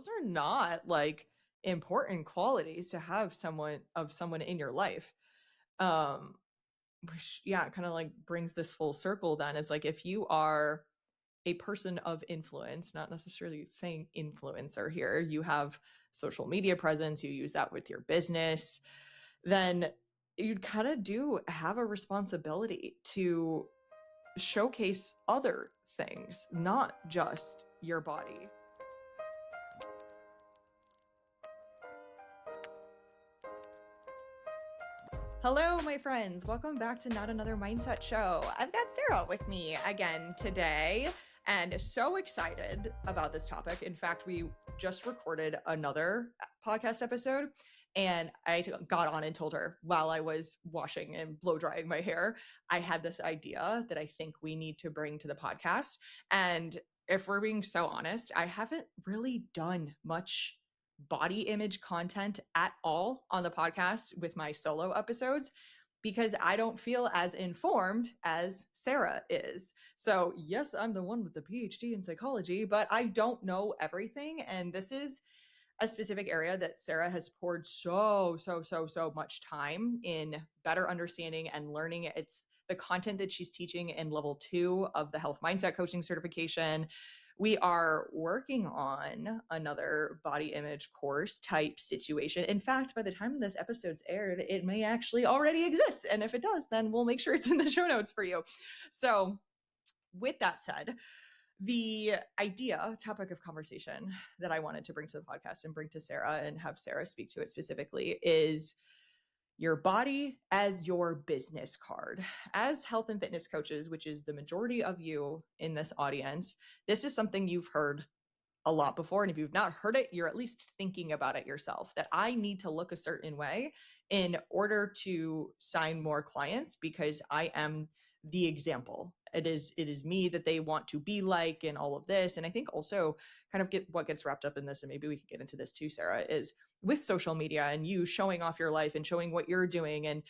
those are not like important qualities to have someone in your life. Which, yeah, kind of like brings this full circle then. It's like, if you are a person of influence, not necessarily saying influencer here, you have social media presence, you use that with your business, then you kind of do have a responsibility to showcase other things, not just your body. Hello, my friends. Welcome back to Not Another Mindset Show. I've got Sarah with me again today, and so excited about this topic. In fact, we just recorded another podcast episode, and I got on and told her while I was washing and blow drying my hair, I had this idea that I think we need to bring to the podcast. And if we're being so honest, I haven't really done much body image content at all on the podcast with my solo episodes because I don't feel as informed as Sarah is. So yes, I'm the one with the PhD in psychology, but I don't know everything. And this is a specific area that Sarah has poured so much time in better understanding and learning. It's the content that she's teaching in level 2 of the health mindset coaching certification. We are working on another body image course type situation. In fact, by the time this episode's aired, it may actually already exist. And if it does, then we'll make sure it's in the show notes for you. So with that said, the topic of conversation that I wanted to bring to the podcast and bring to Sarah and have Sarah speak to it specifically is your body as your business card. As health and fitness coaches, which is the majority of you in this audience, this is something you've heard a lot before. And if you've not heard it, you're at least thinking about it yourself, that I need to look a certain way in order to sign more clients because I am the example. It is me that they want to be like and all of this. And I think also kind of what gets wrapped up in this, and maybe we could get into this too, Sarah, is with social media and you showing off your life and showing what you're doing. And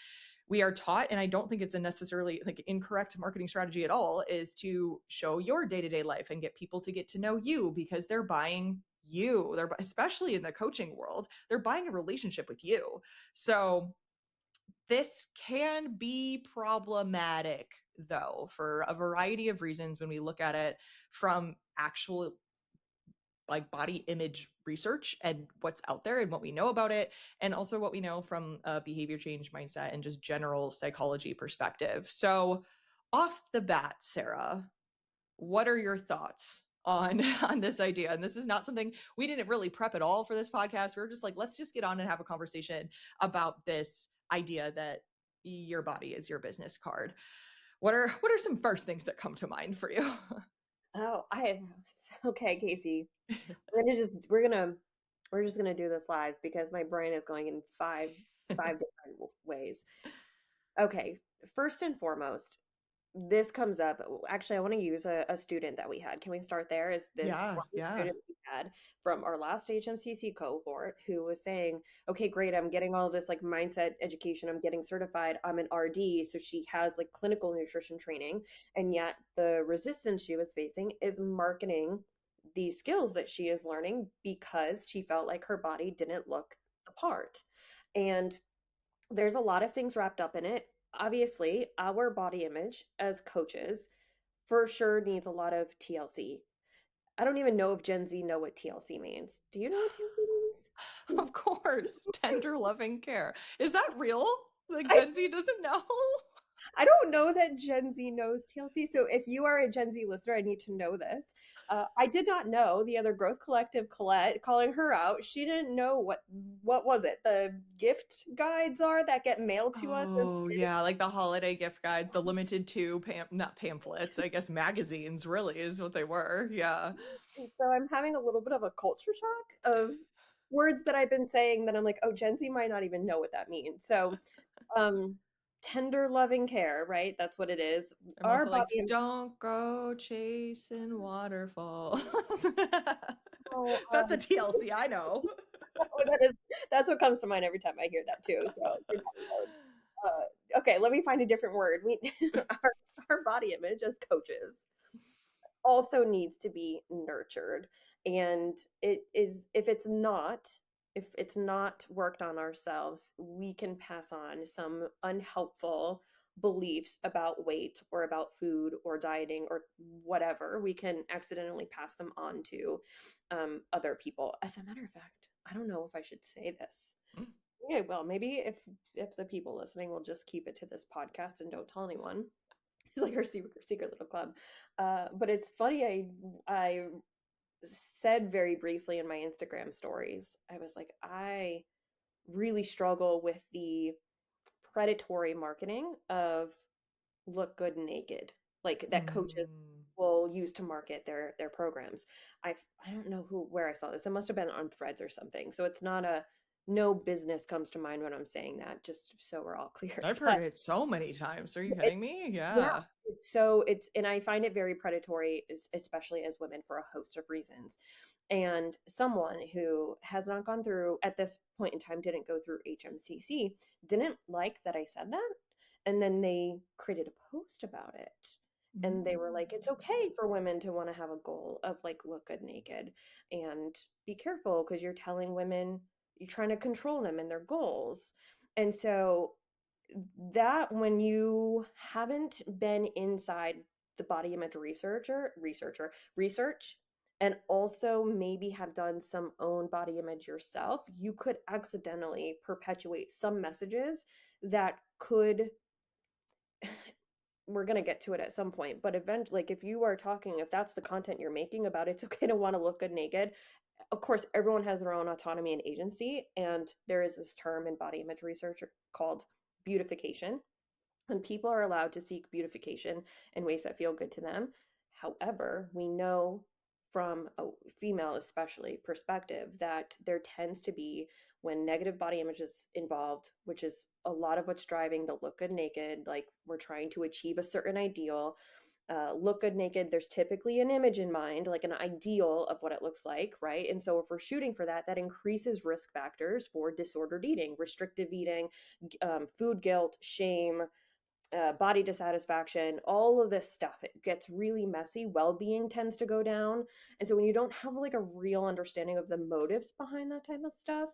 we are taught, and I don't think it's a necessarily like incorrect marketing strategy at all, is to show your day-to-day life and get people to get to know you because they're buying you. They're, especially in the coaching world, they're buying a relationship with you. So this can be problematic though, for a variety of reasons when we look at it from actual like body image research and what's out there and what we know about it, and also what we know from a behavior change mindset and just general psychology perspective. So off the bat, Sarah, what are your thoughts on this idea? And this is not something we didn't really prep at all for this podcast. We were just like, let's just get on and have a conversation about this idea that your body is your business card. What are some first things that come to mind for you? Oh, okay, Kasey. We're just gonna do this live because my brain is going in five different ways. Okay, first and foremost, this comes up. Actually, I want to use a student that we had. Can we start there? Is this Yeah, one yeah. student we had from our last HMCC cohort who was saying, okay, great, I'm getting all of this like mindset education. I'm getting certified. I'm an RD. So she has like clinical nutrition training. And yet the resistance she was facing is marketing these skills that she is learning because she felt like her body didn't look the part. And there's a lot of things wrapped up in it. Obviously, our body image as coaches for sure needs a lot of TLC. I don't even know if Gen Z know what TLC means. Do you know what TLC means? Of course. Tender loving care. Is that real? Like I Gen Z doesn't know? I don't know that Gen Z knows TLC. So if you are a Gen Z listener, I need to know this. I did not know. The other Growth Collective, Colette, calling her out, she didn't know what was it? The gift guides are that get mailed to us as Oh, kids. yeah, like the holiday gift guides, the limited to not pamphlets, I guess magazines really is what they were. Yeah. And so I'm having a little bit of a culture shock of words that I've been saying that I'm like, oh, Gen Z might not even know what that means. So, um, tender loving care, right? That's what it is. I'm Our also like, body. don't go chasing waterfalls. Oh, That's a TLC, I know. that's what comes to mind every time I hear that too. So, okay, let me find a different word. Our body image as coaches also needs to be nurtured. And if it's not worked on ourselves, we can pass on some unhelpful beliefs about weight or about food or dieting or whatever. We can accidentally pass them on to other people. As a matter of fact, I don't know if I should say this. Mm. Okay, well, maybe if the people listening will just keep it to this podcast and don't tell anyone. It's like our secret little club. But it's funny. I said very briefly in my Instagram stories, I was like, I really struggle with the predatory marketing of look good naked, like that coaches Mm. will use to market their programs. I don't know where I saw this. It must have been on Threads or something. So it's not a no business comes to mind when I'm saying that, just so we're all clear. I've heard But it so many times. Are you kidding it's me? yeah, Yeah. it's and I find it very predatory, especially as women, for a host of reasons. And someone who has not gone through at this point in time, didn't go through HMCC, didn't like that I said that, and then they created a post about it. And they were like, it's okay Mm. for women to want to have a goal of like look good naked, and be careful because you're telling women, you're trying to control them and their goals. And so that, when you haven't been inside the body image research, and also maybe have done some own body image yourself, you could accidentally perpetuate some messages that could we're going to get to it at some point, but eventually, like, if you are talking, if that's the content you're making about it's okay to want to look good naked, of course everyone has their own autonomy and agency, and there is this term in body image research called beautification, and people are allowed to seek beautification in ways that feel good to them. However, we know from a female, especially, perspective that there tends to be, when negative body image is involved, which is a lot of what's driving the look good naked, like we're trying to achieve a certain ideal. Look good naked, there's typically an image in mind, like an ideal of what it looks like, right? And so if we're shooting for that, that increases risk factors for disordered eating, restrictive eating, food guilt, shame, body dissatisfaction, all of this stuff. It gets really messy. Well-being tends to go down. And so when you don't have like a real understanding of the motives behind that type of stuff,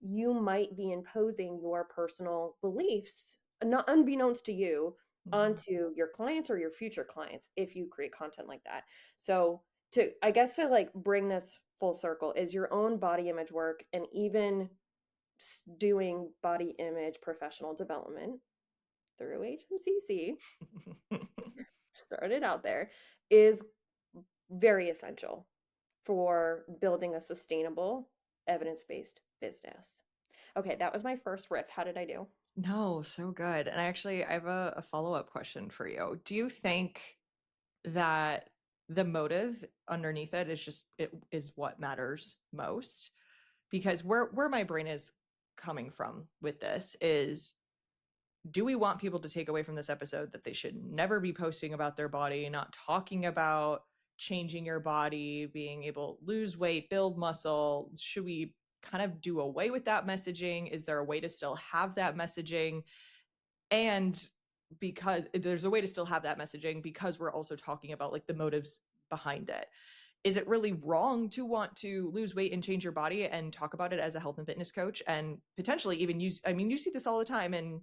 you might be imposing your personal beliefs, not unbeknownst to you, Mhm. onto your clients or your future clients if you create content like that. So to, I guess, to like bring this full circle, is your own body image work, and even doing body image professional development through HMCC, started out there, is very essential for building a sustainable, evidence-based business. Okay, that was my first riff. How did I do? No, so good. And I have a follow-up question for you. Do you think that the motive underneath it is just it is what matters most? Because where my brain is coming from with this is, do we want people to take away from this episode that they should never be posting about their body, not talking about changing your body, being able to lose weight, build muscle? Should we kind of do away with that messaging? Is there a way to still have that messaging? And because there's a way to still have that messaging, because we're also talking about like the motives behind it. Is it really wrong to want to lose weight and change your body and talk about it as a health and fitness coach, and potentially even use, I mean, you see this all the time, and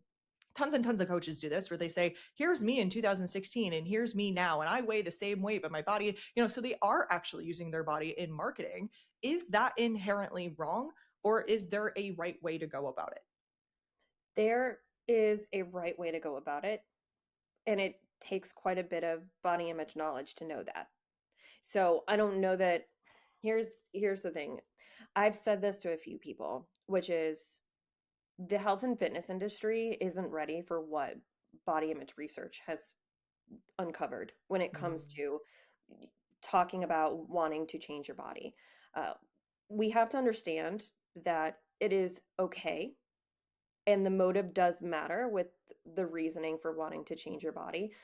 tons of coaches do this, where they say, here's me in 2016 and here's me now, and I weigh the same weight, but my body, so they are actually using their body in marketing. Is that inherently wrong, or is there a right way to go about it? There is a right way to go about it, and it takes quite a bit of body image knowledge to know that. So I don't know that. Here's the thing. I've said this to a few people, which is the health and fitness industry isn't ready for what body image research has uncovered when it comes Mm. to talking about wanting to change your body. Uh, we have to understand that it is okay, and the motive does matter with the reasoning for wanting to change your body.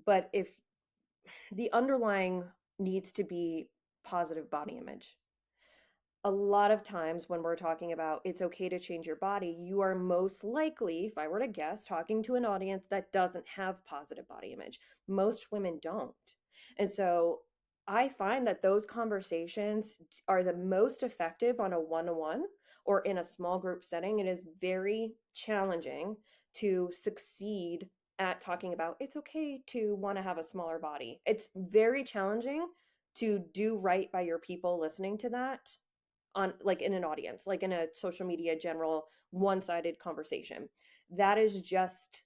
But if the underlying needs to be positive body image, a lot of times when we're talking about it's okay to change your body, you are most likely, if I were to guess, talking to an audience that doesn't have positive body image. Most women don't. And so I find that those conversations are the most effective on a one-to-one or in a small group setting. It is very challenging to succeed at talking about it's okay to want to have a smaller body. It's very challenging to do right by your people listening to that on like in an audience, like in a social media general one-sided conversation. That is just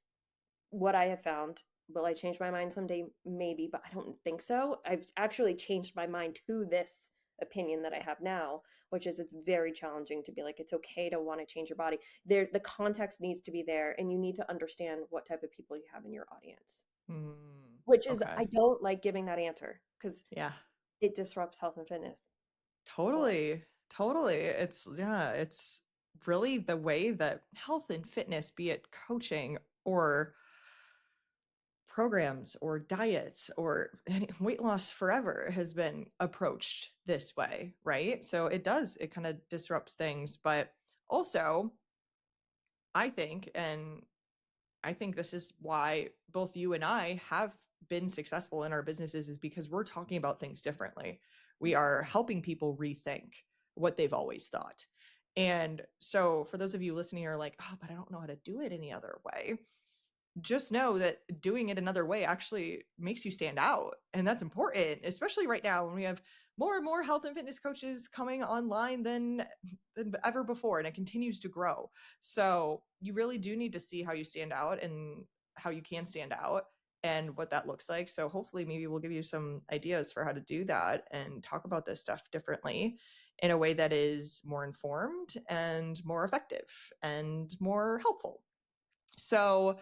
what I have found. Will I change my mind someday? Maybe, but I don't think so. I've actually changed my mind to this opinion that I have now, which is it's very challenging to be like, it's okay to want to change your body. There, the context needs to be there, and you need to understand what type of people you have in your audience. Which is, Okay. I don't like giving that answer because Yeah. it disrupts health and fitness a lot. Totally. Totally. It's really the way that health and fitness, be it coaching or programs or diets or weight loss forever, has been approached this way, right? So it kind of disrupts things, but also I think, and I think this is why both you and I have been successful in our businesses, is because we're talking about things differently. We are helping people rethink what they've always thought. And so for those of you listening who are like, oh, but I don't know how to do it any other way, just know that doing it another way actually makes you stand out. And that's important, especially right now when we have more and more health and fitness coaches coming online than ever before, and it continues to grow. So you really do need to see how you stand out and how you can stand out and what that looks like. So hopefully maybe we'll give you some ideas for how to do that and talk about this stuff differently in a way that is more informed and more effective and more helpful. So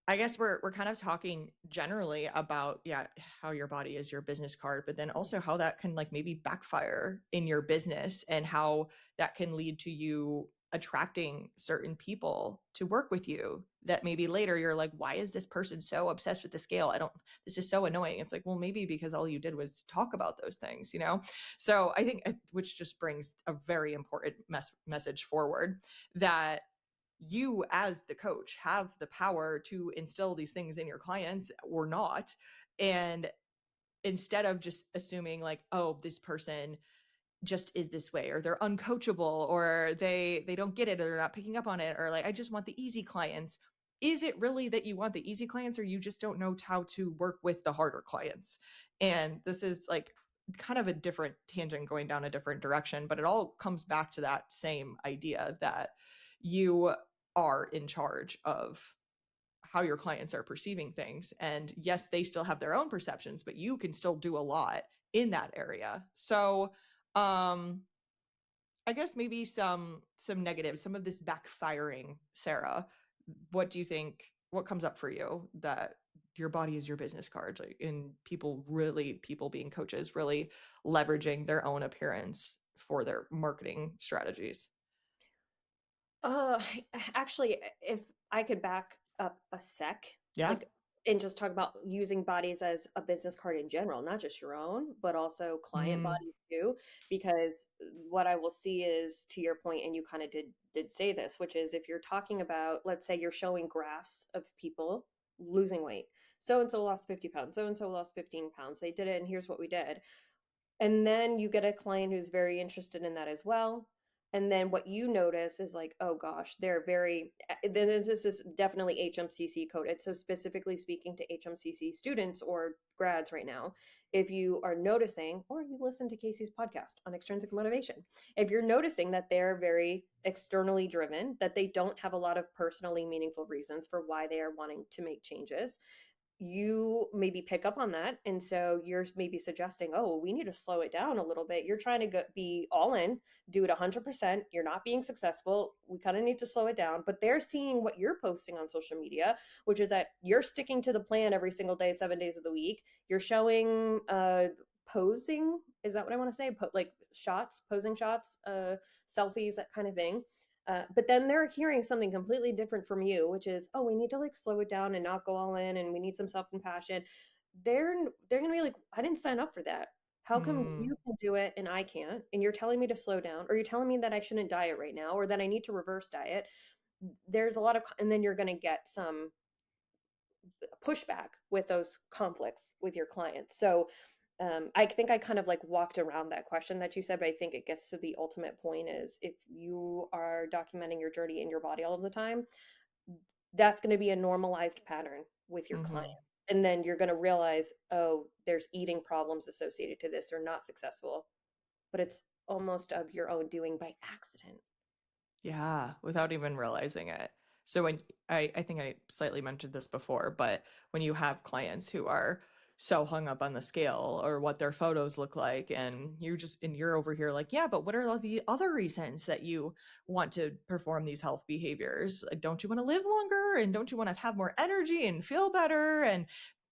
I guess we're kind of talking generally about, yeah, how your body is your business card, but then also how that can like maybe backfire in your business and how that can lead to you attracting certain people to work with you that maybe later you're like, why is this person so obsessed with the scale? This is so annoying. It's like, well, maybe because all you did was talk about those things, you know? So I think, which just brings a very important message forward, that you as the coach have the power to instill these things in your clients or not. And instead of just assuming like, oh, this person just is this way, or they're uncoachable, or they don't get it, or they're not picking up on it, or like, I just want the easy clients. Is it really that you want the easy clients, or you just don't know how to work with the harder clients? And this is like kind of a different tangent going down a different direction, but it all comes back to that same idea that you are in charge of how your clients are perceiving things. And yes, they still have their own perceptions, but you can still do a lot in that area. So um I guess maybe some negatives, some of this backfiring, Sarah. What do you think, what comes up for you that your body is your business card, like in people being coaches really leveraging their own appearance for their marketing strategies? Uh, actually, if I could back up a sec, Yeah. like, and just talk about using bodies as a business card in general, not just your own, but also client Mm, bodies too. Because what I will see is, to your point, and you kind of did say this, which is if you're talking about, let's say you're showing graphs of people losing weight. So and so lost 50 pounds, so and so lost 15 pounds. They did it, and here's what we did. And then you get a client who's very interested in that as well. And then what you notice is like, oh gosh, they're very, then this is definitely HMCC coded. So specifically speaking to HMCC students or grads right now, if you are noticing, or you listen to Casey's podcast on extrinsic motivation, if you're noticing that they're very externally driven, that they don't have a lot of personally meaningful reasons for why they are wanting to make changes, you maybe pick up on that. And so you're maybe suggesting, oh, we need to slow it down a little bit. You're trying to be all in, do it 100%. You're not being successful. We kind of need to slow it down. But they're seeing what you're posting on social media, which is that you're sticking to the plan every single day, 7 days of the week. You're showing posing. Is that what I want to say? Like shots, posing shots, selfies, that kind of thing. But then they're hearing something completely different from you, which is, oh, we need to like slow it down and not go all in, and we need some self compassion. They're gonna be like, I didn't sign up for that. How come mm, you can do it and I can't? And you're telling me to slow down, or you're telling me that I shouldn't diet right now, or that I need to reverse diet. There's a lot of, and then you're gonna get some pushback with those conflicts with your clients. So I think I kind of like walked around that question that you said, but I think it gets to the ultimate point is if you are documenting your journey in your body all of the time, that's going to be a normalized pattern with your client. Mm-hmm. And then you're going to realize, oh, there's eating problems associated to this or not successful, but it's almost of your own doing by accident. Yeah, without even realizing it. So when I think I slightly mentioned this before, but when you have clients who are so hung up on the scale or what their photos look like, and you're over here like, yeah, but what are all the other reasons that you want to perform these health behaviors? Like, don't you want to live longer? And don't you want to have more energy and feel better and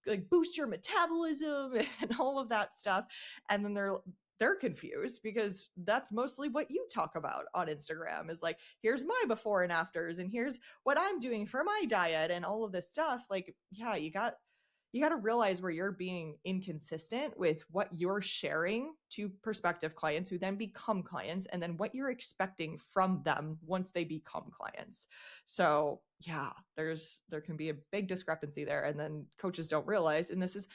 like boost your metabolism and all of that stuff? And then they're confused because that's mostly what you talk about on Instagram is like, here's my before and afters, and here's what I'm doing for my diet and all of this stuff. Like, yeah, you got to realize where you're being inconsistent with what you're sharing to prospective clients who then become clients, and then what you're expecting from them once they become clients. So yeah, there can be a big discrepancy there, and then coaches don't realize, and this is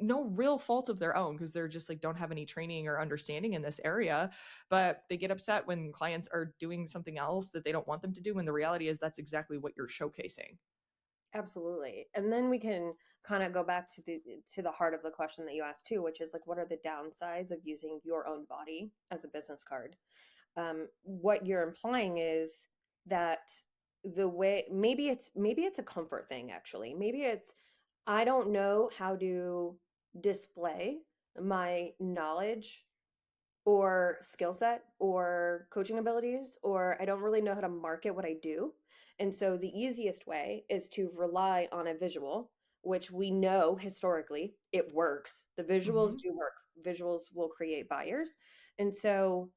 no real fault of their own because they're just like don't have any training or understanding in this area, but they get upset when clients are doing something else that they don't want them to do when the reality is that's exactly what you're showcasing. Absolutely. And then we can kind of go back to the heart of the question that you asked too, which is like what are the downsides of using your own body as a business card? What you're implying is that the way maybe it's a comfort thing actually. Maybe it's I don't know how to display my knowledge or skill set or coaching abilities, or I don't really know how to market what I do. And so the easiest way is to rely on a visual, which we know historically it works. The visuals Mm-hmm. do work. Visuals will create buyers. And so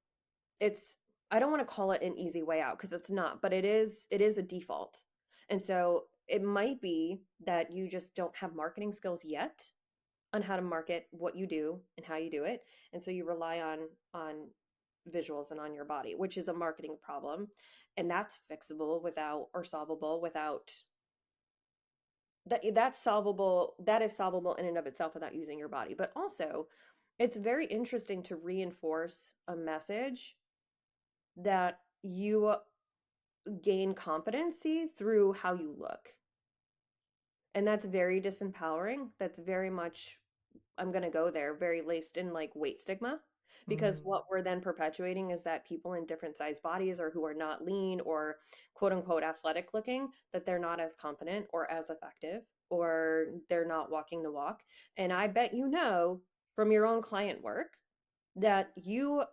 it's I don't want to call it an easy way out because it's not, but it is a default. And so it might be that you just don't have marketing skills yet on how to market what you do and how you do it, and so you rely on visuals and on your body, which is a marketing problem, and that's fixable without or solvable without that is solvable in and of itself without using your body. But also it's very interesting to reinforce a message that you gain competency through how you look, and that's very disempowering. That's very much I'm going to go there, very laced in like weight stigma. Because Mm-hmm. what we're then perpetuating is that people in different size bodies or who are not lean or quote unquote athletic looking, that they're not as confident or as effective or they're not walking the walk. And I bet you know from your own client work that you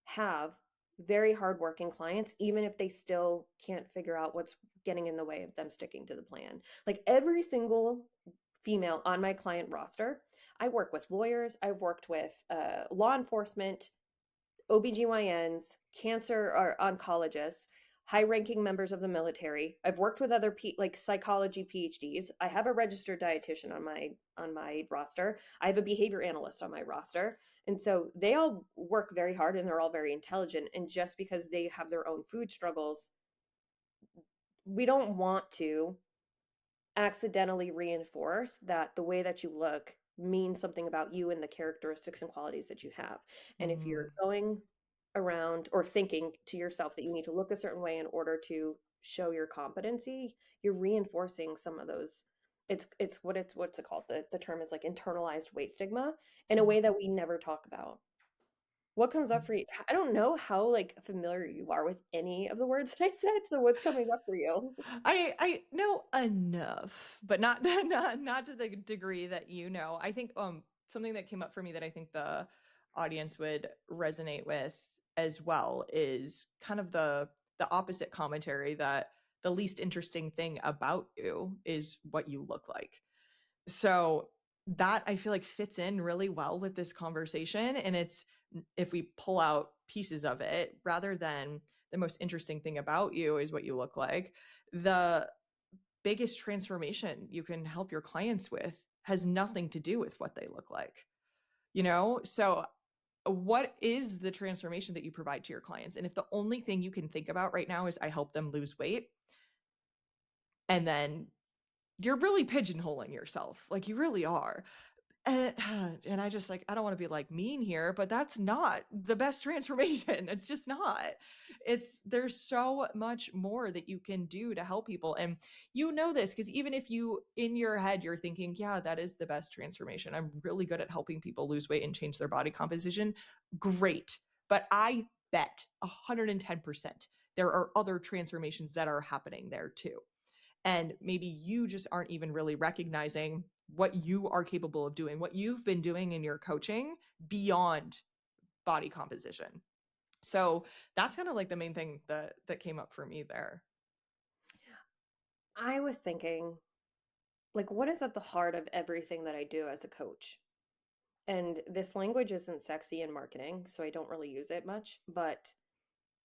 have very hardworking clients, even if they still can't figure out what's getting in the way of them sticking to the plan. Like every single female on my client roster, I work with lawyers, I've worked with law enforcement, OBGYNs, cancer or oncologists, high-ranking members of the military. I've worked with other like psychology PhDs. I have a registered dietitian on my roster. I have a behavior analyst on my roster. And so they all work very hard and they're all very intelligent. And just because they have their own food struggles, we don't want to accidentally reinforce that the way that you look means something about you and the characteristics and qualities that you have. And if Mm-hmm. you're going around or thinking to yourself that you need to look a certain way in order to show your competency, you're reinforcing some of those. What's it called? The term is like internalized weight stigma in a way that we never talk about. What comes up Mm-hmm. for you? I don't know how like familiar you are with any of the words that I said, so what's coming up for you? I know enough, but not not to the degree that you know. I think something that came up for me that I think the audience would resonate with as well is kind of the opposite commentary that the least interesting thing about you is what you look like. So that I feel like fits in really well with this conversation, and it's if we pull out pieces of it rather than the most interesting thing about you is what you look like, the biggest transformation you can help your clients with has nothing to do with what they look like. So what is the transformation that you provide to your clients? And if the only thing you can think about right now is I help them lose weight, and then you're really pigeonholing yourself, like you really are. And, and I just like, I don't want to be like mean here, but that's not the best transformation. It's just not. There's so much more that you can do to help people. And you know this because even if you in your head you're thinking, yeah, that is the best transformation. I'm really good at helping people lose weight and change their body composition. Great. But I bet 110% there are other transformations that are happening there too. And maybe you just aren't even really recognizing what you are capable of doing, what you've been doing in your coaching beyond body composition. So that's kind of like the main thing that came up for me there. I was thinking, like, what is at the heart of everything that I do as a coach? And this language isn't sexy in marketing, so I don't really use it much. But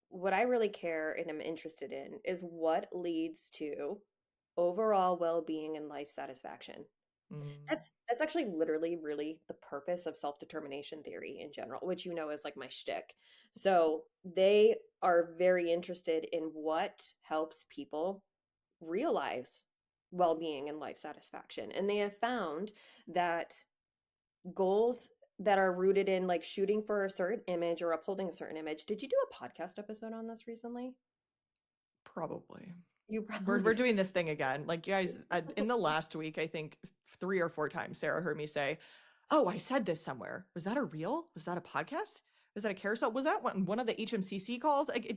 what I really care and am interested in is what leads to overall well-being and life satisfaction. Mm. That's actually literally really the purpose of self-determination theory in general, which you know is like my shtick. So they are very interested in what helps people realize well-being and life satisfaction. And they have found that goals that are rooted in like shooting for a certain image or upholding a certain image. Did you do a podcast episode on this recently? Probably. You We're probably doing this thing again. Like you guys, in the last week, I think 3 or 4 times Sarah heard me say, "Oh, I said this somewhere. Was that a reel? Was that a podcast? Was that a carousel? Was that one of the HMCC calls?" Like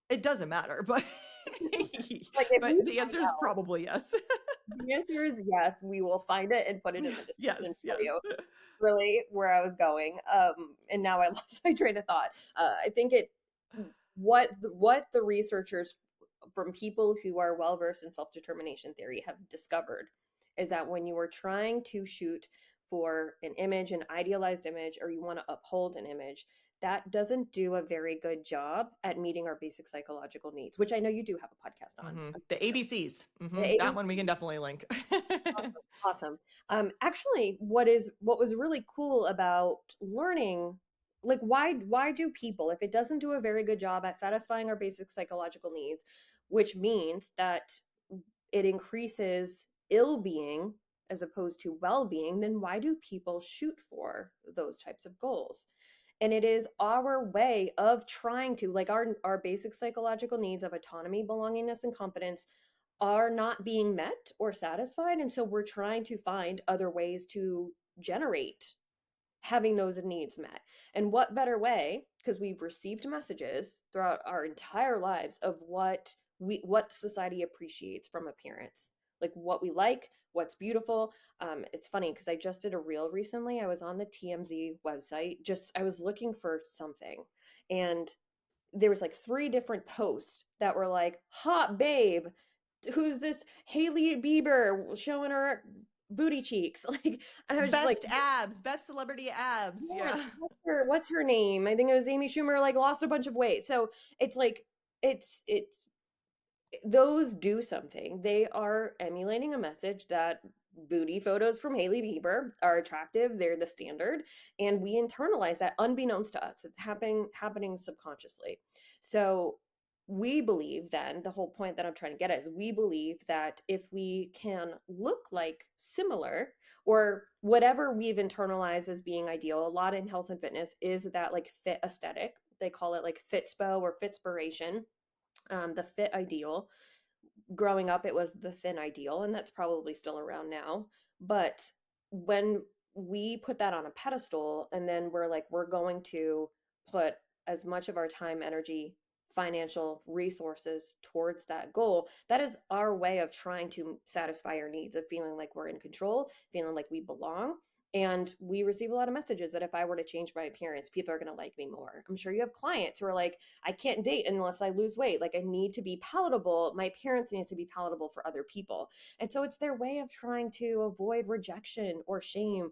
it doesn't matter, but like if but we the find answer is out, probably yes. the answer is yes, we will find it and put it in the description Yes, for yes. you. Really where I was going. And now I lost my train of thought. I think it what the researchers from people who are well versed in self-determination theory have discovered is that when you are trying to shoot for an image, an idealized image, or you want to uphold an image, that doesn't do a very good job at meeting our basic psychological needs, which I know you do have a podcast on. The ABCs. The That one we ABC. can definitely link. Awesome. Awesome. Actually, what was really cool about learning, like why do people, if it doesn't do a very good job at satisfying our basic psychological needs, which means that it increases ill-being as opposed to well-being, then why do people shoot for those types of goals? And it is our way of trying to, like, our basic psychological needs of autonomy, belongingness, and competence are not being met or satisfied. And so we're trying to find other ways to generate having those needs met. And what better way, because we've received messages throughout our entire lives of what society appreciates from appearance, like what we like, what's beautiful. It's funny because I just did a reel recently. I was on the TMZ website, just I was looking for something, and there was like 3 different posts that were like, hot babe, who's this Hailey Bieber showing her booty cheeks, like, and I was just like, Best abs, best celebrity abs. yeah, Yeah. what's her name? I think it was Amy Schumer, like lost a bunch of weight. So it's like it's those do something. They are emulating a message that booty photos from Hailey Bieber are attractive. They're the standard, and we internalize that unbeknownst to us. It's happening subconsciously. So we believe then the whole point that I'm trying to get at is we believe that if we can look like similar or whatever we've internalized as being ideal, a lot in health and fitness is that like fit aesthetic. They call it like fitspo or fitspiration, the fit ideal. Growing up, it was the thin ideal, and that's probably still around now. But when we put that on a pedestal and then we're like, we're going to put as much of our time, energy, financial resources towards that goal, that is our way of trying to satisfy our needs of feeling like we're in control, feeling like we belong. And we receive a lot of messages that if I were to change my appearance, people are going to like me more. I'm sure you have clients who are like, I can't date unless I lose weight. Like, I need to be palatable. My appearance needs to be palatable for other people. And so it's their way of trying to avoid rejection or shame.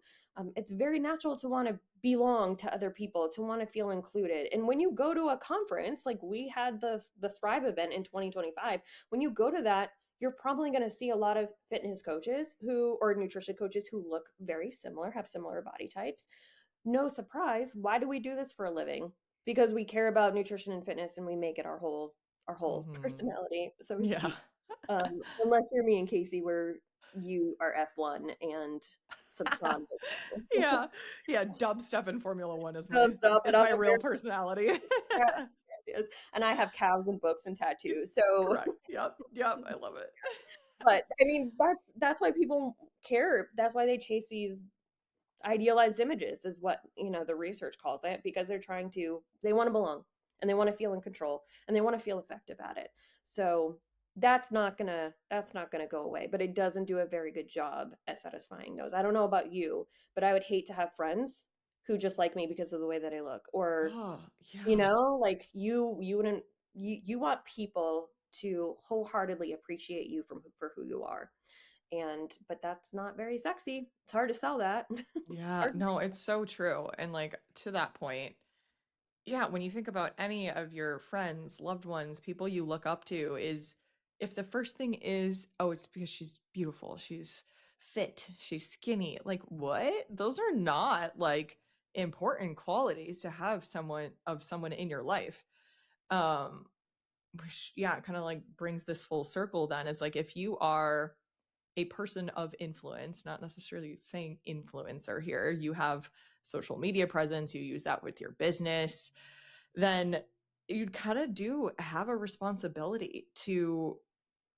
It's very natural to want to belong to other people, to want to feel included. And when you go to a conference, like we had the Thrive event in 2025, when you go to that, you're probably going to see a lot of fitness coaches who, or nutrition coaches who look very similar, have similar body types. No surprise. Why do we do this for a living? Because we care about nutrition and fitness and we make it our whole Mhm. personality, so to Yeah. speak. Unless you're me and Kasey, where you are F1 and subsonic. Yeah. Yeah. Dubstep and Formula One Nonstop, and is I'm my a real very personality. yes, yes, and I have cows and books and tattoos. So, Correct. Yep. Yep. I love it. but I mean, that's why people care. That's why they chase these idealized images, is what the research calls it, because they want to belong, and they want to feel in control, and they want to feel effective at it. So that's not gonna go away, but it doesn't do a very good job at satisfying those. I don't know about you, but I would hate to have friends who just like me because of the way that I look, or Oh, yeah. like you wouldn't you want people to wholeheartedly appreciate you for who you are. And but that's not very sexy. It's hard to sell that. It's Yeah. hard. No, it's so true. And like to that point, yeah, when you think about any of your friends, loved ones, people you look up to, is if the first thing is, oh, it's because she's beautiful, she's fit, she's skinny, like what? Those are not like important qualities to have someone in your life. Um, which, yeah, kind of like brings this full circle then. Is like if you are a person of influence, not necessarily saying influencer here, you have social media presence, you use that with your business, then you kind of do have a responsibility to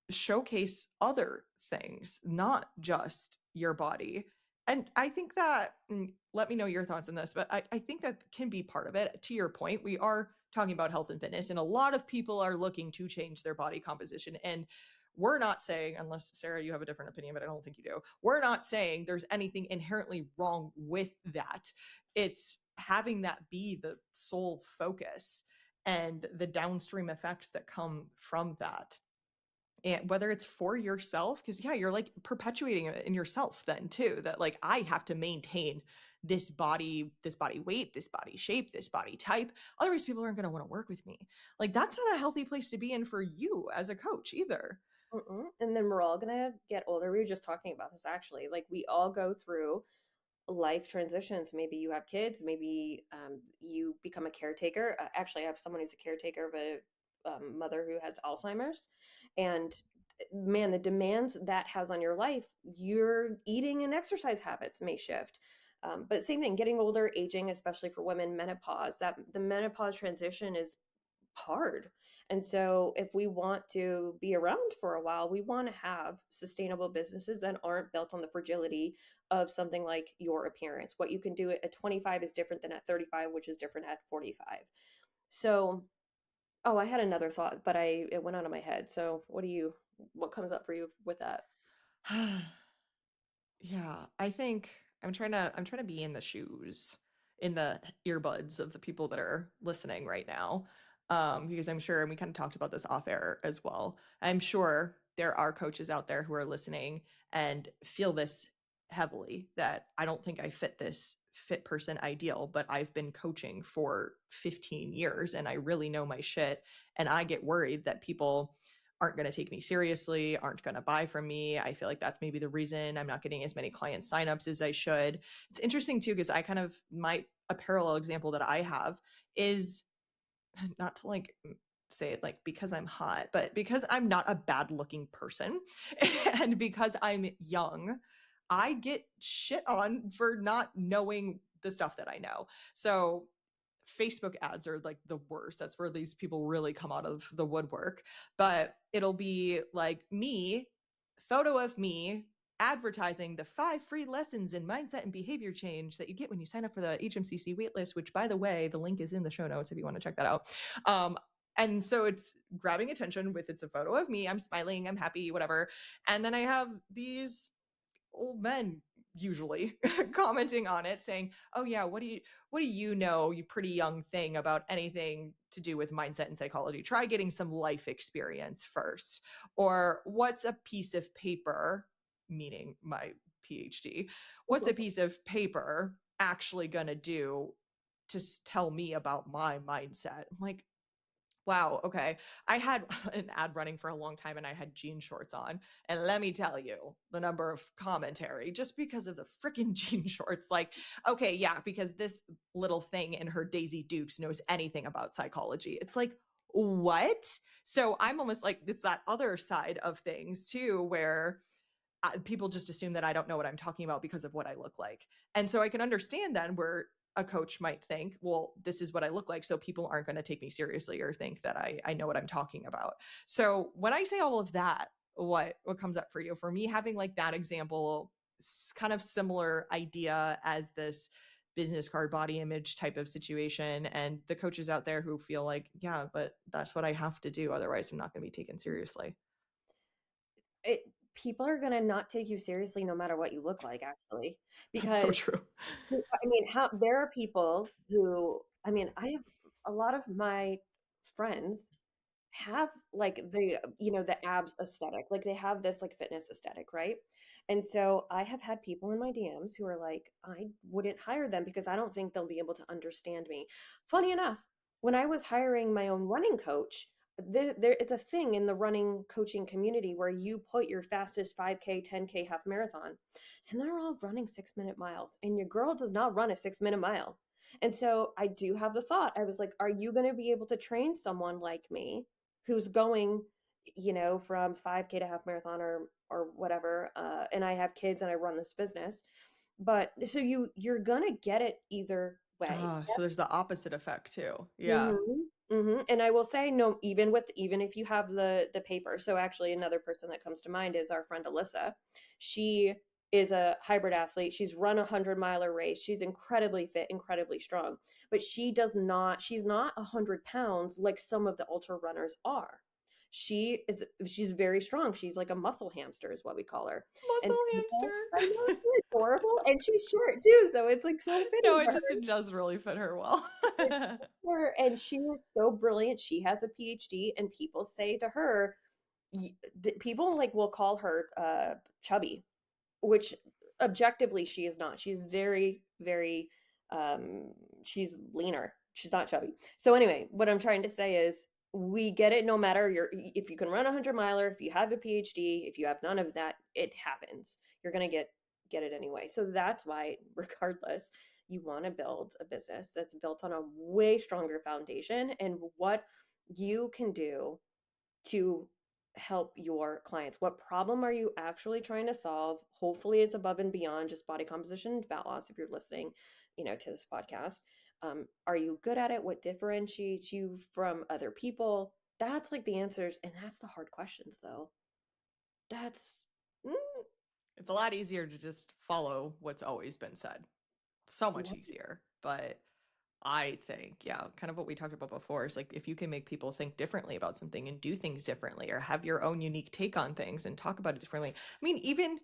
showcase other things, not just your body. And I think that, and let me know your thoughts on this, but I think that can be part of it. To your point, we are talking about health and fitness, and a lot of people are looking to change their body composition. And we're not saying, unless Sarah, you have a different opinion, but I don't think you do, we're not saying there's anything inherently wrong with that. It's having that be the sole focus and the downstream effects that come from that, and whether it's for yourself, because yeah, you're like perpetuating it in yourself then too, that like I have to maintain this body weight, this body shape, this body type, otherwise people aren't going to want to work with me. Like that's not a healthy place to be in for you as a coach either. Mm-mm. And then we're all gonna get older. We were just talking about this actually. Like we all go through life transitions. Maybe you have kids. Maybe you become a caretaker. Actually, I have someone who's a caretaker of a mother who has Alzheimer's, and man, the demands that has on your life, your eating and exercise habits may shift. But same thing, getting older, aging, especially for women, menopause. That the menopause transition is hard. And so, if we want to be around for a while, we want to have sustainable businesses that aren't built on the fragility of something like your appearance. What you can do at 25 is different than at 35, which is different at 45. So, oh, I had another thought, but it went out of my head. So, what comes up for you with that? Yeah, I think I'm trying to be in the shoes, in the earbuds of the people that are listening right now. Because I'm sure, and we kind of talked about this off air as well. I'm sure there are coaches out there who are listening and feel this heavily, that I don't think I fit this fit person ideal, but I've been coaching for 15 years and I really know my shit. And I get worried that people aren't going to take me seriously, aren't going to buy from me. I feel like that's maybe the reason I'm not getting as many client signups as I should. It's interesting too, because I kind of, a parallel example that I have is, not to like say it like because I'm hot, but because I'm not a bad looking person and because I'm young, I get shit on for not knowing the stuff that I know. So Facebook ads are like the worst. That's where these people really come out of the woodwork. But it'll be like me, photo of me advertising the 5 free lessons in mindset and behavior change that you get when you sign up for the HMCC waitlist, which by the way, the link is in the show notes if you want to check that out. And so it's grabbing attention with, it's a photo of me, I'm smiling, I'm happy, whatever. And then I have these old men usually commenting on it saying, oh yeah, what do you know, you pretty young thing, about anything to do with mindset and psychology? Try getting some life experience first. Or what's a piece of paper, meaning my PhD, what's a piece of paper actually gonna do to tell me about my mindset? I'm like, wow, okay. I had an ad running for a long time and I had jean shorts on. And let me tell you, the number of commentary just because of the freaking jean shorts. Like, okay, yeah, because this little thing in her Daisy Dukes knows anything about psychology. It's like, what? So I'm almost like, it's that other side of things too, where people just assume that I don't know what I'm talking about because of what I look like. And so I can understand then where a coach might think, well, this is what I look like, so people aren't going to take me seriously or think that I know what I'm talking about. So when I say all of that, what comes up for you? For me, having like that example, kind of similar idea as this business card body image type of situation, and the coaches out there who feel like, yeah, but that's what I have to do, otherwise I'm not going to be taken seriously. It, people are going to not take you seriously no matter what you look like, actually, That's so because true. I mean, how there are people who, I mean, I have a lot of my friends have like the, you know, the abs aesthetic, like they have this like fitness aesthetic, right? And so I have had people in my DMs who are like, I wouldn't hire them because I don't think they'll be able to understand me. Funny enough, when I was hiring my own running coach, it's a thing in the running coaching community where you put your fastest 5K, 10K, half marathon, and they're all running 6 minute miles. And your girl does not run a 6 minute mile. And so I do have the thought, I was like, are you going to be able to train someone like me who's going, you know, from 5K to half marathon or whatever, and I have kids and I run this business, but so you're gonna get it either way. Ah, so there's the opposite effect too. Yeah. Mhm, mhm, and I will say, no, even if you have the paper. So actually, another person that comes to mind is our friend Alyssa. She is a hybrid athlete. She's run a 100-miler race. She's incredibly fit, incredibly strong, but she's not 100 pounds like some of the ultra runners are. She's very strong. She's like a muscle hamster is what we call her. And Muscle people, hamster. I know, she's adorable, and she's short too, so it's like so No, fitting for her. it does really fit her well. It's her, and she was so brilliant. She has a PhD, and people say to her, people like will call her chubby, which objectively she is not. She's very, very, um, she's leaner. She's not chubby. So anyway, what I'm trying to say is we get it no matter if you can run a 100 miler, if you have a PhD, if you have none of that, it happens. You're gonna get it anyway. So that's why, regardless, you want to build a business that's built on a way stronger foundation and what you can do to help your clients. What problem are you actually trying to solve? Hopefully, it's above and beyond just body composition and fat loss. If you're listening, you know, to this podcast, are you good at it? What differentiates you from other people? That's like the answers, and that's the hard questions, though. That's Mm, it's a lot easier to just follow what's always been said. So much easier. But I think, yeah, kind of what we talked about before is like, if you can make people think differently about something and do things differently or have your own unique take on things and talk about it differently. I mean, even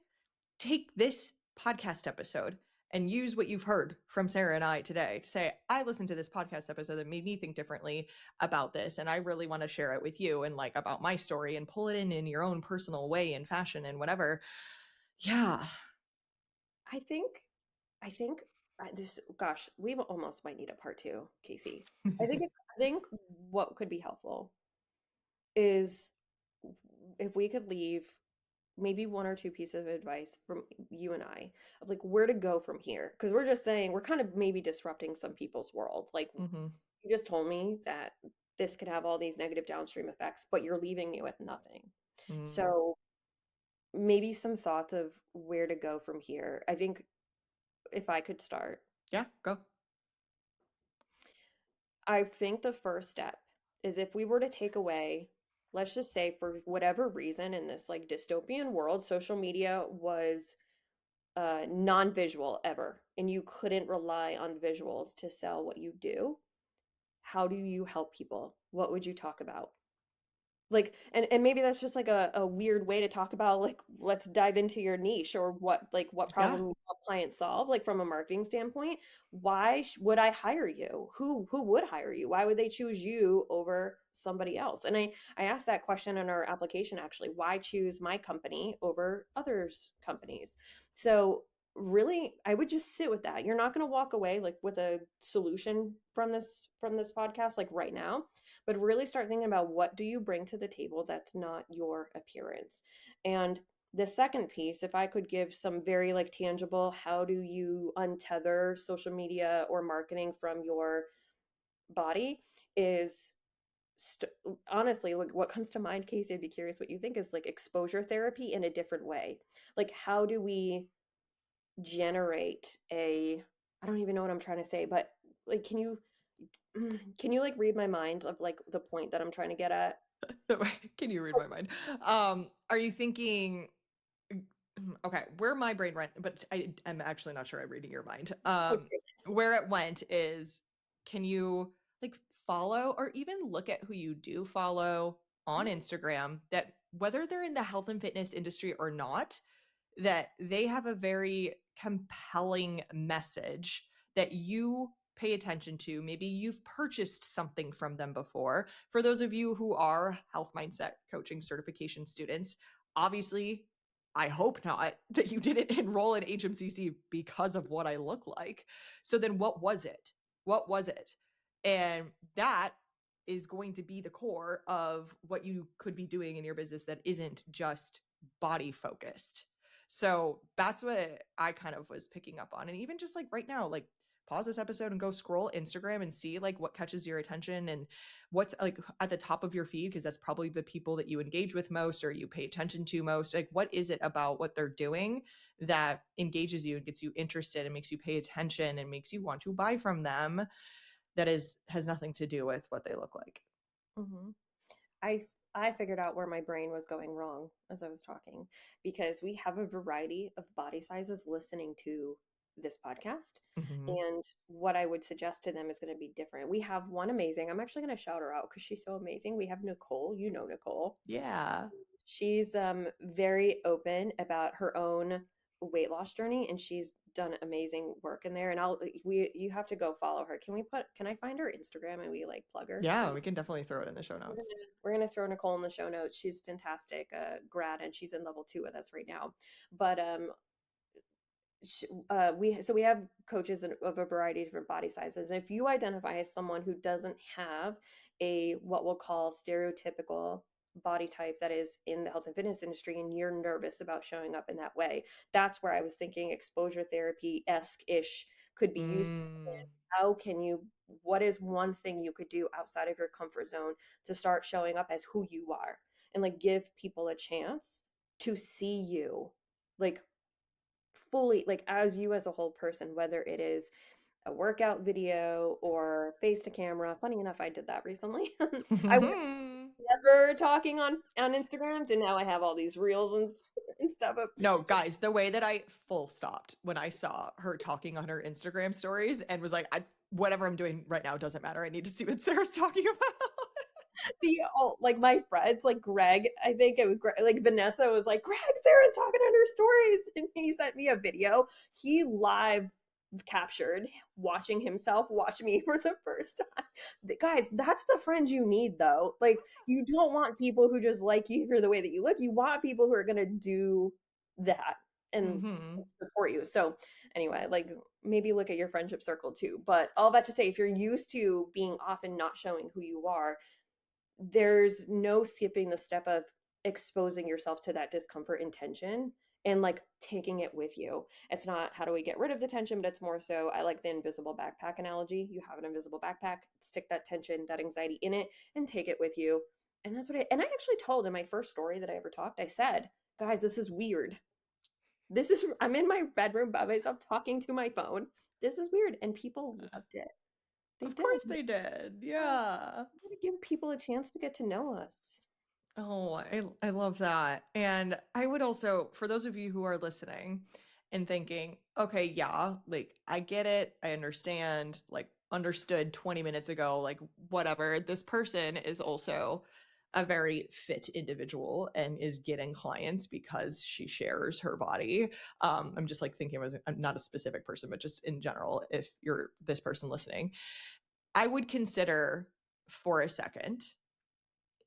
take this podcast episode and use what you've heard from Sarah and I today to say, I listened to this podcast episode that made me think differently about this. And I really want to share it with you and like about my story and pull it in your own personal way and fashion and whatever. Yeah. I think, I think this, gosh, we almost might need a part two, Kasey. I think what could be helpful is if we could leave maybe one or two pieces of advice from you and I of like where to go from here. Because we're just saying we're kind of maybe disrupting some people's world. Like Mm-hmm. you just told me that this could have all these negative downstream effects, but you're leaving me with nothing. Mm. So maybe some thoughts of where to go from here. I think if I could start, Yeah, go. I think the first step is if we were to take away, let's just say for whatever reason in this like dystopian world, social media was non-visual ever, and you couldn't rely on visuals to sell what you do. How do you help people? What would you talk about? Like, and maybe that's just like a weird way to talk about like let's dive into your niche or what Yeah. problem you help clients solve, like from a marketing standpoint. Why would I hire you? Who would hire you? Why would they choose you over somebody else? And I asked that question in our application, actually. Why choose my company over others companies? So really, I would just sit with that. You're not going to walk away like with a solution from this podcast like right now, but really start thinking about what do you bring to the table that's not your appearance. And the second piece, if I could give some very like tangible, how do you untether social media or marketing from your body, is honestly, like what comes to mind, Casey, I'd be curious what you think is like exposure therapy in a different way. Like, how do we generate a, I don't even know what I'm trying to say, but like, can you like read my mind of like the point that I'm trying to get at? Can you read my mind? Are you thinking okay, where my brain went, but I'm actually not sure I'm reading your mind. Okay. Where it went is, can you like follow or even look at who you do follow on Instagram that whether they're in the health and fitness industry or not, that they have a very compelling message that you pay attention to. Maybe you've purchased something from them before. For those of you who are health mindset coaching certification students, obviously, I hope not that you didn't enroll in HMCC because of what I look like. So then what was it? What was it? And that is going to be the core of what you could be doing in your business that isn't just body focused. So that's what I kind of was picking up on. And even just like right now, like pause this episode and go scroll Instagram and see like what catches your attention and what's like at the top of your feed, because that's probably the people that you engage with most or you pay attention to most. Like, what is it about what they're doing that engages you and gets you interested and makes you pay attention and makes you want to buy from them that has nothing to do with what they look like? Mhm. I figured out where my brain was going wrong as I was talking, because we have a variety of body sizes listening to this podcast. Mm-hmm. And what I would suggest to them is going to be different. We have one amazing, I'm actually going to shout her out because she's so amazing. We have Nicole, you know Nicole. Yeah. She's very open about her own weight loss journey, and she's done amazing work in there. And you have to go follow her. Can I find her Instagram and we like plug her? Yeah, we can definitely throw it in the show We're notes. gonna, we're gonna throw Nicole in the show notes. She's fantastic, grad, and she's in level 2 with us right now. But we have coaches of a variety of different body sizes. If you identify as someone who doesn't have a what we'll call stereotypical body type that is in the health and fitness industry, and you're nervous about showing up in that way, that's where I was thinking exposure therapy esque ish could be useful. Mm. Is how can you, what is one thing you could do outside of your comfort zone to start showing up as who you are, and like give people a chance to see you like fully, like as you as a whole person, whether it is a workout video or face to camera. Funny enough, I did that recently. I was never talking on Instagrams, and now I have all these reels and stuff up. No, guys, the way that I full stopped when I saw her talking on her Instagram stories and was like, whatever I'm doing right now doesn't matter. I need to see what Sarah's talking about. The like my friends, like Greg, I think it was like Vanessa was like, Greg, Sarah's talking on her stories, and he sent me a video. He live captured watching himself watch me for the first time. Guys, that's the friends you need, though. Like, you don't want people who just like you for the way that you look. You want people who are gonna do that and Mm-hmm. support you. So anyway, like maybe look at your friendship circle too. But all that to say, if you're used to being off and not showing who you are, there's no skipping the step of exposing yourself to that discomfort and tension and like taking it with you. It's not how do we get rid of the tension, but it's more so, I like the invisible backpack analogy. You have an invisible backpack, stick that tension, that anxiety in it, and take it with you. And that's what and I actually told in my first story that I ever talked, I said, guys, this is weird. I'm in my bedroom by myself talking to my phone. This is weird. And people loved it. They Of did. course they did. Yeah. We gotta give people a chance to get to know us. Oh, I love that. And I would also, for those of you who are listening and thinking, okay, yeah, like I get it, I understand, like understood 20 minutes ago, like whatever. This person is also a very fit individual and is getting clients because she shares her body. I'm just like thinking of I'm not a specific person, but just in general, if you're this person listening, I would consider for a second,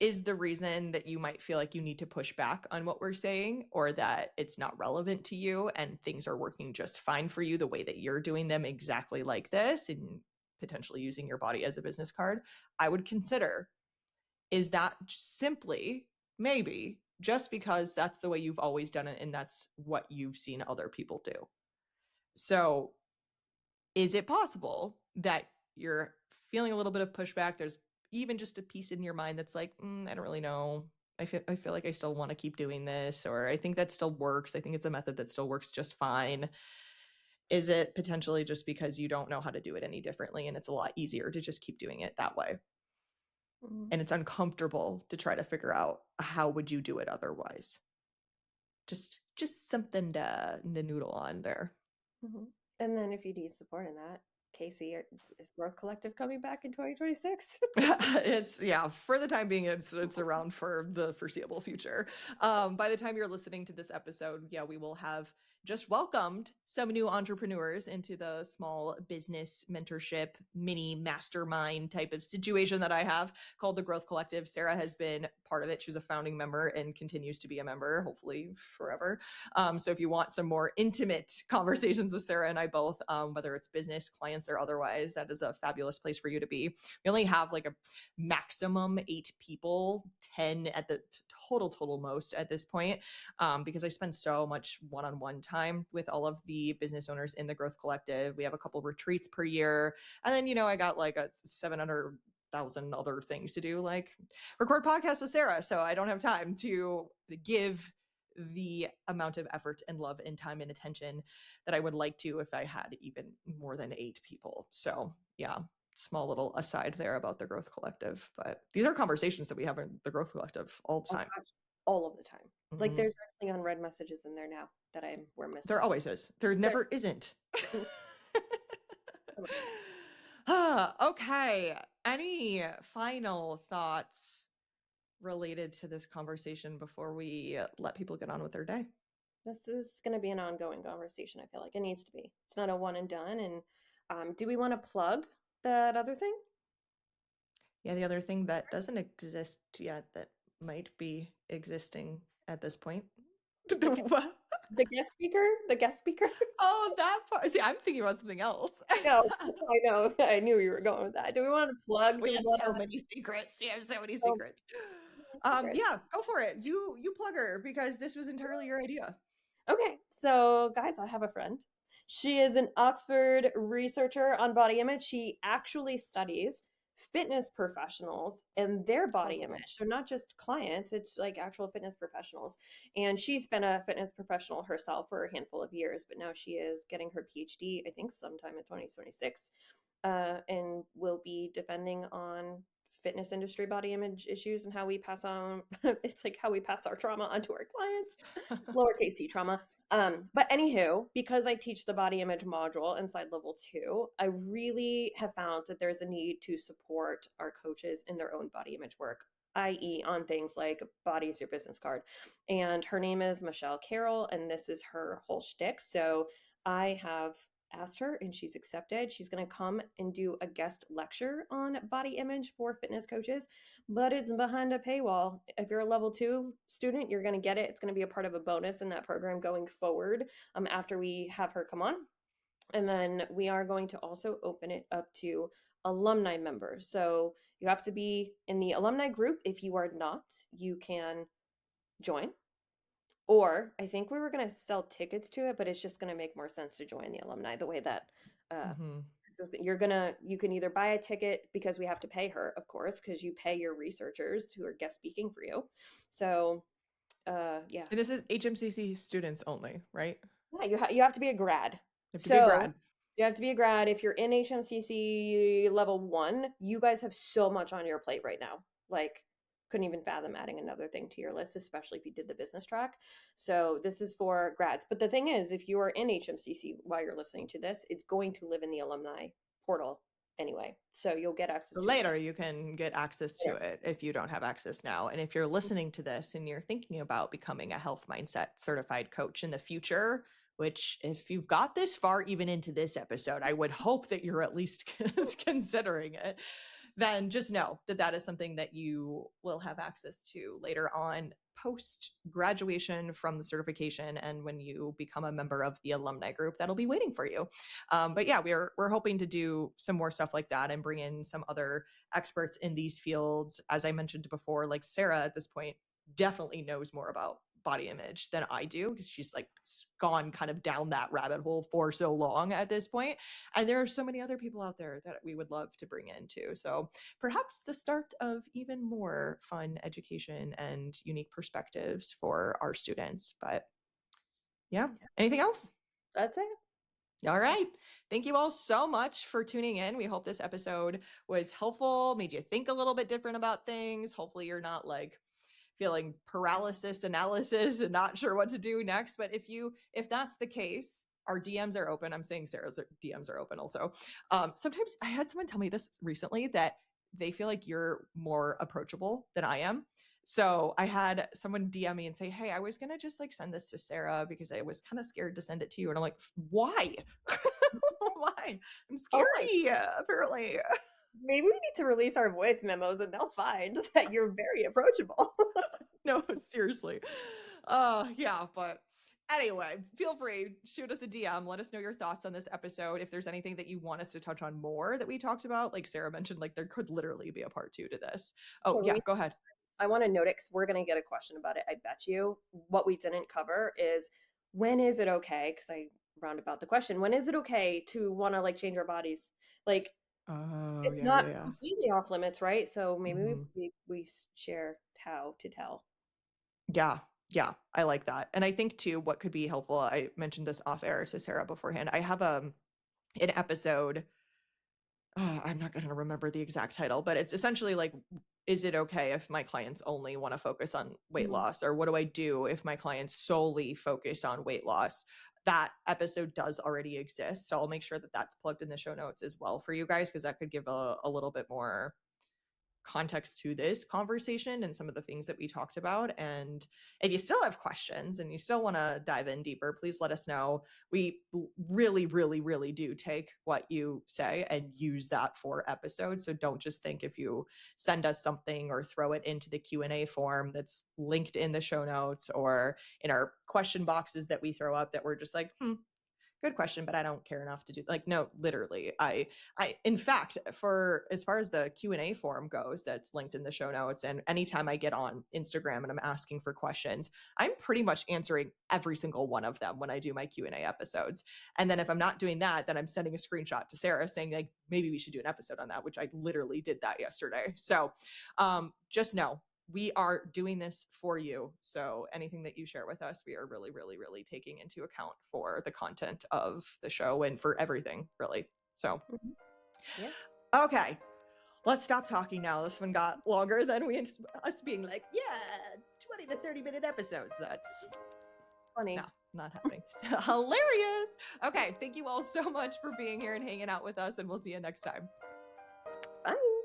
is the reason that you might feel like you need to push back on what we're saying or that it's not relevant to you and things are working just fine for you the way that you're doing them exactly like this and potentially using your body as a business card, I would consider, is that simply maybe just because that's the way you've always done it and that's what you've seen other people do? So is it possible that you're feeling a little bit of pushback? There's even just a piece in your mind that's like, I don't really know. I feel like I still want to keep doing this, or I think that still works. I think it's a method that still works just fine. Is it potentially just because you don't know how to do it any differently and it's a lot easier to just keep doing it that way? Mm-hmm. And it's uncomfortable to try to figure out how would you do it otherwise. Just something to noodle on there. Mm-hmm. And then if you need support in that, Kasey, is Growth Collective coming back in 2026? It's for the time being, it's around for the foreseeable future. By the time you're listening to this episode, we will have just welcomed some new entrepreneurs into the small business mentorship mini mastermind type of situation that I have called the Growth Collective. Sarah has been part of it. She was a founding member and continues to be a member, hopefully forever. So if you want some more intimate conversations with Sarah and I both, whether it's business, clients, or otherwise, that is a fabulous place for you to be. We only have like a maximum 8 people, 10 at the total most at this point, because I spend so much one-on-one time with all of the business owners in the Growth Collective. We have a couple retreats per year, and then I got like a 700,000 other things to do, like record podcasts with Sarah, so I don't have time to give the amount of effort and love and time and attention that I would like to if I had even more than 8 people. So small little aside there about the Growth Collective, but these are conversations that we have in the Growth Collective all the time. Oh, gosh, all of the time. Mm-hmm. Like there's actually unread messages in there now that we're missing. There always is. There never isn't. Okay. Any final thoughts related to this conversation before we let people get on with their day? This is going to be an ongoing conversation. I feel like it needs to be. It's not a one and done. And do we want to plug that other thing? Yeah, the other thing that doesn't exist yet that might be existing at this point. The guest speaker? The guest speaker? Oh, that part. See, I'm thinking about something else. I know. I knew you were going with that. Do we want to plug? We have so many secrets. We have so many secrets. Yeah, go for it. You plug her, because this was entirely your idea. Okay, so guys, I have a friend. She is an Oxford researcher on body image. She actually studies fitness professionals and their body image. So not just clients, it's like actual fitness professionals. And she's been a fitness professional herself for a handful of years, but now she is getting her PhD, I think sometime in 2026, and will be defending on fitness industry body image issues and how we pass on it's like how we pass our trauma onto our clients, lowercase t trauma. But anywho, because I teach the body image module inside level 2, I really have found that there's a need to support our coaches in their own body image work, i.e. on things like body is your business card. And her name is Michelle Carroll, and this is her whole shtick. So I have asked her and she's accepted. She's going to come and do a guest lecture on body image for fitness coaches, but it's behind a paywall. If you're a level 2 student, you're going to get it. It's going to be a part of a bonus in that program going forward, after we have her come on. And then we are going to also open it up to alumni members. So you have to be in the alumni group. If you are not, you can join. Or I think we were going to sell tickets to it, but it's just going to make more sense to join the alumni the way that you can either buy a ticket, because we have to pay her, of course, because you pay your researchers who are guest speaking for you. So yeah. And this is HMCC students only, right? Yeah, you have to be a grad. You have to be a grad. You have to be a grad. If you're in HMCC level 1, you guys have so much on your plate right now. Like, couldn't even fathom adding another thing to your list, especially if you did the business track. So this is for grads. But the thing is, if you are in HMCC while you're listening to this, it's going to live in the alumni portal anyway. So you'll get access to it. Later, you can get access to it if you don't have access now. And if you're listening to this and you're thinking about becoming a health mindset certified coach in the future, which if you've got this far even into this episode, I would hope that you're at least considering it, then just know that that is something that you will have access to later on post graduation from the certification, and when you become a member of the alumni group, that'll be waiting for you. But yeah, we're hoping to do some more stuff like that and bring in some other experts in these fields. As I mentioned before, like Sarah at this point definitely knows more about body image than I do, because she's like gone kind of down that rabbit hole for so long at this point. And there are so many other people out there that we would love to bring in too. So perhaps the start of even more fun education and unique perspectives for our students. But yeah, anything else? That's it. All right. Thank you all so much for tuning in. We hope this episode was helpful, made you think a little bit different about things. Hopefully, you're not like feeling paralysis analysis and not sure what to do next. But if that's the case, our DMs are open. I'm saying Sarah's DMs are open also. Sometimes I had someone tell me this recently, that they feel like you're more approachable than I am. So I had someone DM me and say, hey, I was going to just like send this to Sarah because I was kind of scared to send it to you. And I'm like, why? Why? I'm scary, apparently. Maybe we need to release our voice memos and they'll find that you're very approachable. No, seriously. Yeah, but anyway, feel free, shoot us a DM, let us know your thoughts on this episode. If there's anything that you want us to touch on more that we talked about, like Sarah mentioned, like there could literally be a part 2 to this. Oh, Totally. yeah, go ahead. I want to note it because we're going to get a question about it. I bet you what we didn't cover is, when is it okay? Because I round about the question. When is it okay to want to like change our bodies? Like, Oh, it's yeah, not yeah. completely off limits, right? So maybe Mhm. we share how to tell. Yeah, yeah, I like that. And I think too, what could be helpful, I mentioned this off air to Sarah beforehand. I have an episode. I'm not going to remember the exact title, but it's essentially like, is it okay if my clients only want to focus on weight loss? Or what do I do if my clients solely focus on weight loss? That episode does already exist. So I'll make sure that that's plugged in the show notes as well for you guys, because that could give a little bit more context to this conversation and some of the things that we talked about. And if you still have questions and you still want to dive in deeper, please let us know. We really, really, really do take what you say and use that for episodes. So don't just think if you send us something or throw it into the Q&A form that's linked in the show notes or in our question boxes that we throw up, that we're just like, good question, but I don't care enough to do. Like, no, literally, I in fact, for as far as the Q&A form goes, that's linked in the show notes, and anytime I get on Instagram and I'm asking for questions, I'm pretty much answering every single one of them when I do my Q&A episodes. And then if I'm not doing that, then I'm sending a screenshot to Sarah saying like, maybe we should do an episode on that, which I literally did that yesterday. So just know, we are doing this for you. So anything that you share with us, we are really, really, really taking into account for the content of the show and for everything, really. So, Yeah. Okay, let's stop talking now. This one got longer than us being like, yeah, 20 to 30-minute episodes. That's Funny. no, not happening. Hilarious. Okay, thank you all so much for being here and hanging out with us, and we'll see you next time. Bye.